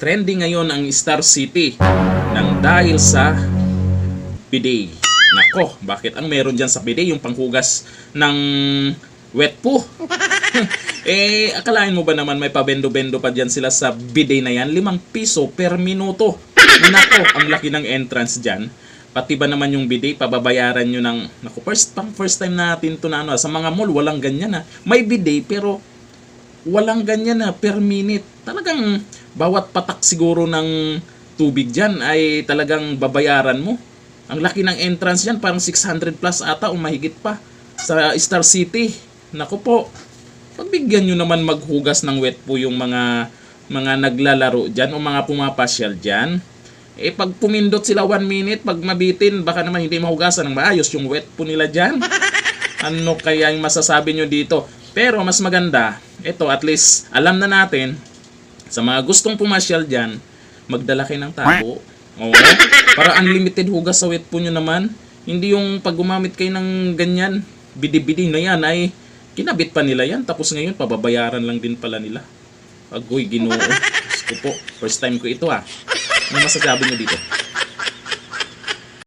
Trending ngayon ang Star City nang dahil sa bidet. Nako, bakit ang meron dyan sa bidet? Yung panghugas ng wet poo. Akalain mo ba naman may pabendo-bendo pa dyan sila sa bidet na yan? 5 piso per minuto. Nako, ang laki ng entrance dyan. Pati ba naman yung bidet, pababayaran nyo ng... Naku, first time natin to na ano. Sa mga mall, walang ganyan na. May bidet, pero walang ganyan na per minute. Talagang bawat patak siguro ng tubig dyan ay talagang babayaran mo. Ang laki ng entrance dyan, parang 600 plus ata o mahigit pa sa Star City. Naku po, pagbigyan nyo naman maghugas ng wet po yung mga naglalaro dyan o mga pumapasyal dyan. Pag pumindot sila 1 minute, pag mabitin, baka naman hindi mahugasan ng maayos yung wet po nila dyan. Ano kaya yung masasabi nyo dito? Pero mas maganda, ito at least alam na natin, sa mga gustong pumasyal dyan, magdala kayo ng tabo. Oo, para unlimited hugas sa wet po nyo naman. Hindi yung pag gumamit kayo ng ganyan, bidi-bidi na yan ay kinabit pa nila yan. Tapos ngayon, pababayaran lang din pala nila. Agoy, Ginoo. Diyos ko po, first time ko ito Ano masasabi nyo dito?